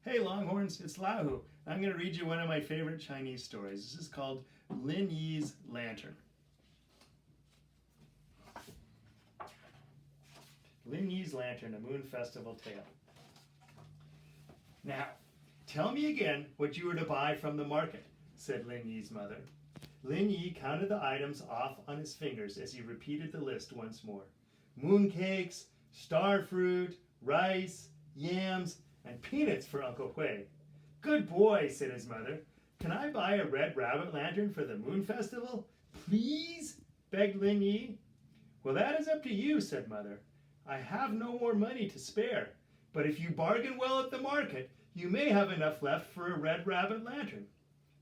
Hey Longhorns, it's Lahu. I'm going to read you one of my favorite Chinese stories. This is called Lin Yi's Lantern. Lin Yi's Lantern, a Moon Festival Tale. Now, tell me again what you were to buy from the market, said Lin Yi's mother. Lin Yi counted the items off on his fingers as he repeated the list once more. Mooncakes, star fruit, rice, yams, and peanuts for Uncle Hui. Good boy, said his mother. Can I buy a red rabbit lantern for the moon festival? Please? Begged Lin Yi. Well, that is up to you, said Mother. I have no more money to spare, but if you bargain well at the market, you may have enough left for a red rabbit lantern.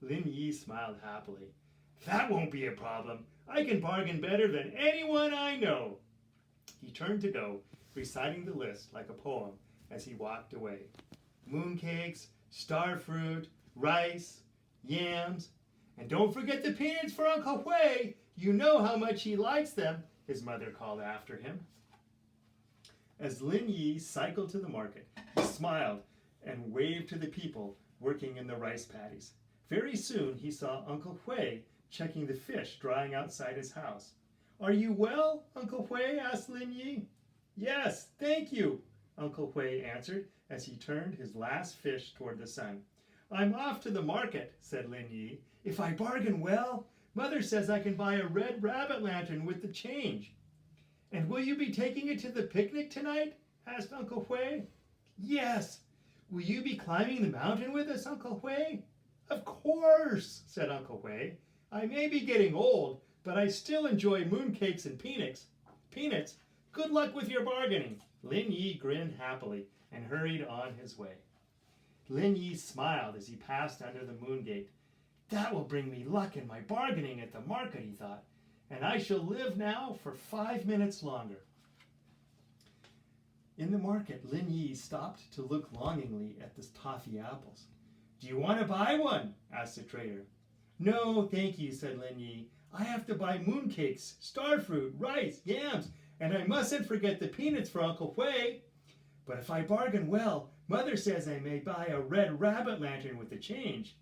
Lin Yi smiled happily. That won't be a problem. I can bargain better than anyone I know. He turned to go, reciting the list like a poem as he walked away. Mooncakes, star fruit, rice, yams, and don't forget the peanuts for Uncle Hui. You know how much he likes them, his mother called after him. As Lin Yi cycled to the market, he smiled and waved to the people working in the rice paddies. Very soon he saw Uncle Hui checking the fish drying outside his house. Are you well, Uncle Hui? Asked Lin Yi. Yes, thank you, Uncle Hui answered as he turned his last fish toward the sun. I'm off to the market, said Lin Yi. If I bargain well, Mother says I can buy a red rabbit lantern with the change. And will you be taking it to the picnic tonight? Asked Uncle Hui. Yes. Will you be climbing the mountain with us, Uncle Hui? Of course, said Uncle Hui. I may be getting old, but I still enjoy mooncakes and peanuts. Good luck with your bargaining. Lin Yi grinned happily and hurried on his way. Lin Yi smiled as he passed under the moon gate. That will bring me luck in my bargaining at the market, he thought, and I shall live now for 5 minutes longer. In the market, Lin Yi stopped to look longingly at the toffee apples. Do you want to buy one? Asked the trader. No, thank you, said Lin Yi. I have to buy mooncakes, star fruit, rice, yams, and I mustn't forget the peanuts for Uncle Hui. But if I bargain well, Mother says I may buy a red rabbit lantern with the change.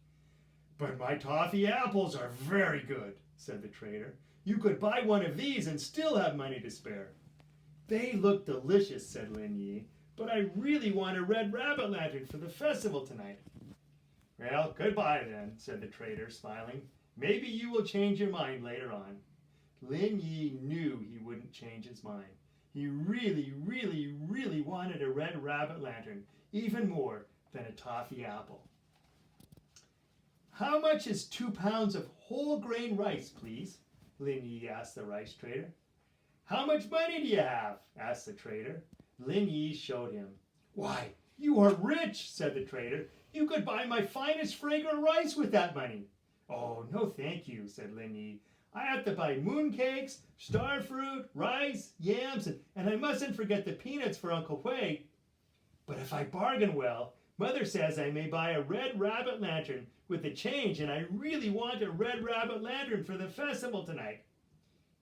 But my toffee apples are very good, said the trader. You could buy one of these and still have money to spare. They look delicious, said Lin Yi, but I really want a red rabbit lantern for the festival tonight. Well, goodbye then, said the trader, smiling. Maybe you will change your mind later on. Lin Yi knew he wouldn't change his mind. He really, really, really wanted a red rabbit lantern, even more than a toffee apple. How much is 2 pounds of whole grain rice, please? Lin Yi asked the rice trader. How much money do you have? Asked the trader. Lin Yi showed him. Why, you are rich, said the trader. You could buy my finest fragrant rice with that money. Oh, no thank you, said Lin Yi. I have to buy mooncakes, star fruit, rice, yams, and I mustn't forget the peanuts for Uncle Hui. But if I bargain well, Mother says I may buy a red rabbit lantern with the change, and I really want a red rabbit lantern for the festival tonight.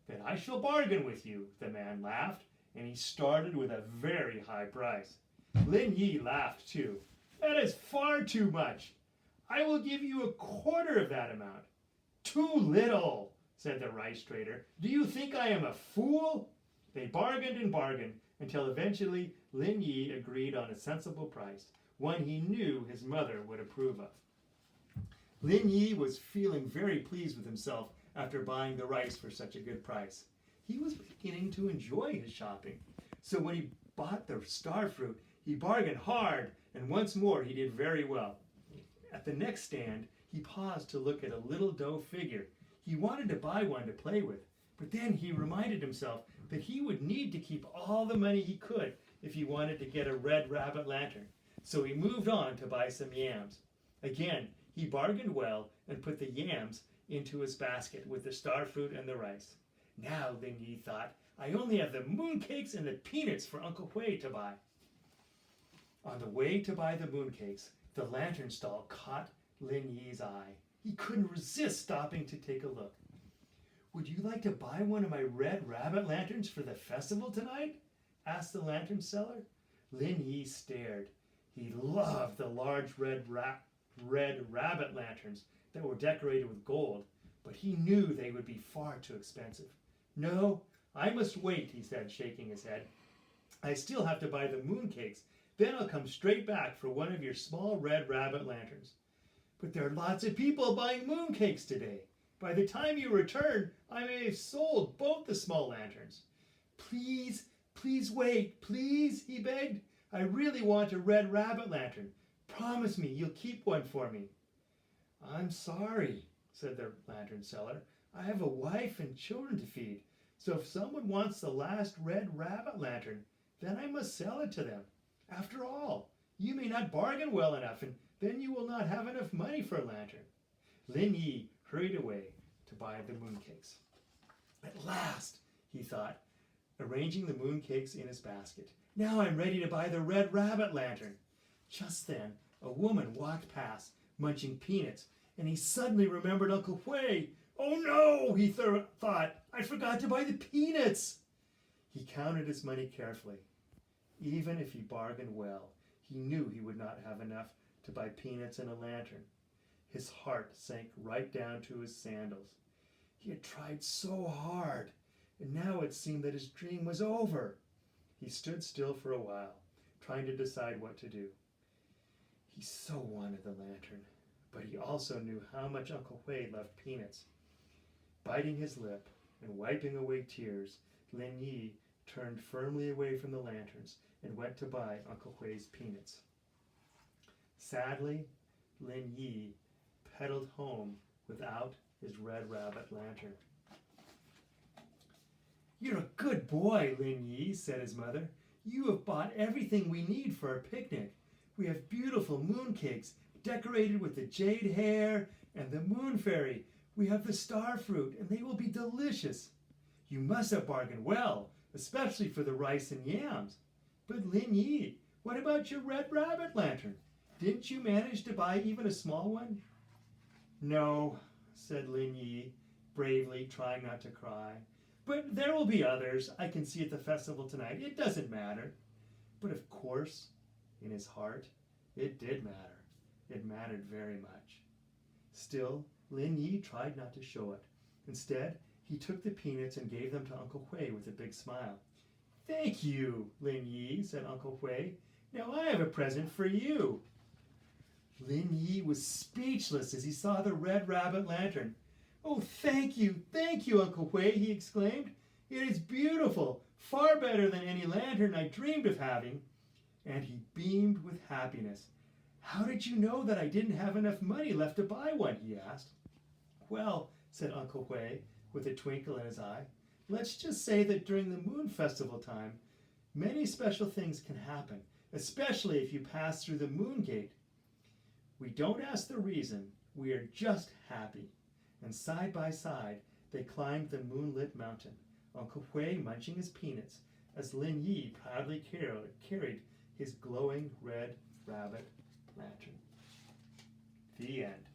Then I shall bargain with you, the man laughed, and he started with a very high price. Lin Yi laughed too. That is far too much. I will give you a quarter of that amount. Too little, said the rice trader. Do you think I am a fool? They bargained and bargained until eventually Lin Yi agreed on a sensible price, one he knew his mother would approve of. Lin Yi was feeling very pleased with himself after buying the rice for such a good price. He was beginning to enjoy his shopping. So when he bought the star fruit, he bargained hard, and once more he did very well. At the next stand, he paused to look at a little dough figure. He wanted to buy one to play with, but then he reminded himself that he would need to keep all the money he could if he wanted to get a red rabbit lantern. So he moved on to buy some yams. Again, he bargained well and put the yams into his basket with the star fruit and the rice. Now, Lin Yi thought, I only have the mooncakes and the peanuts for Uncle Hui to buy. On the way to buy the mooncakes, the lantern stall caught Lin Yi's eye. He couldn't resist stopping to take a look. Would you like to buy one of my red rabbit lanterns for the festival tonight? Asked the lantern seller. Lin Yi stared. He loved the large red rabbit lanterns that were decorated with gold, but he knew they would be far too expensive. No, I must wait, he said, shaking his head. I still have to buy the mooncakes. Then I'll come straight back for one of your small red rabbit lanterns. But there are lots of people buying mooncakes today. By the time you return, I may have sold both the small lanterns. Please, please wait, please, he begged. I really want a red rabbit lantern. Promise me you'll keep one for me. I'm sorry, said the lantern seller. I have a wife and children to feed. So if someone wants the last red rabbit lantern, then I must sell it to them. After all, you may not bargain well enough, and then you will not have enough money for a lantern. Lin Yi hurried away to buy the mooncakes. At last, he thought, arranging the mooncakes in his basket. Now I'm ready to buy the red rabbit lantern. Just then, a woman walked past, munching peanuts, and he suddenly remembered Uncle Hui. Oh no, he thought, I forgot to buy the peanuts. He counted his money carefully. Even if he bargained well, he knew he would not have enough to buy peanuts and a lantern. His heart sank right down to his sandals. He had tried so hard, and now it seemed that his dream was over. He stood still for a while, trying to decide what to do. He so wanted the lantern, but he also knew how much Uncle Hui loved peanuts. Biting his lip and wiping away tears, Lin Yi turned firmly away from the lanterns and went to buy Uncle Hui's peanuts. Sadly, Lin Yi pedaled home without his red rabbit lantern. You're a good boy, Lin Yi, said his mother. You have bought everything we need for our picnic. We have beautiful mooncakes decorated with the jade hair and the moon fairy. We have the star fruit, and they will be delicious. You must have bargained well, especially for the rice and yams. But Lin Yi, what about your red rabbit lantern? Didn't you manage to buy even a small one? No, said Lin Yi, bravely trying not to cry. But there will be others I can see at the festival tonight. It doesn't matter. But of course, in his heart, it did matter. It mattered very much. Still, Lin Yi tried not to show it. Instead, he took the peanuts and gave them to Uncle Hui with a big smile. Thank you, Lin Yi, said Uncle Hui. Now I have a present for you. Lin Yi was speechless as he saw the red rabbit lantern. Oh, thank you, Uncle Hui, he exclaimed. It is beautiful, far better than any lantern I dreamed of having. And he beamed with happiness. How did you know that I didn't have enough money left to buy one, he asked. Well, said Uncle Hui, with a twinkle in his eye, let's just say that during the moon festival time, many special things can happen, especially if you pass through the moon gate. We don't ask the reason, we are just happy. And side by side, they climbed the moonlit mountain, Uncle Hui munching his peanuts, as Lin Yi proudly carried his glowing red rabbit lantern. The end.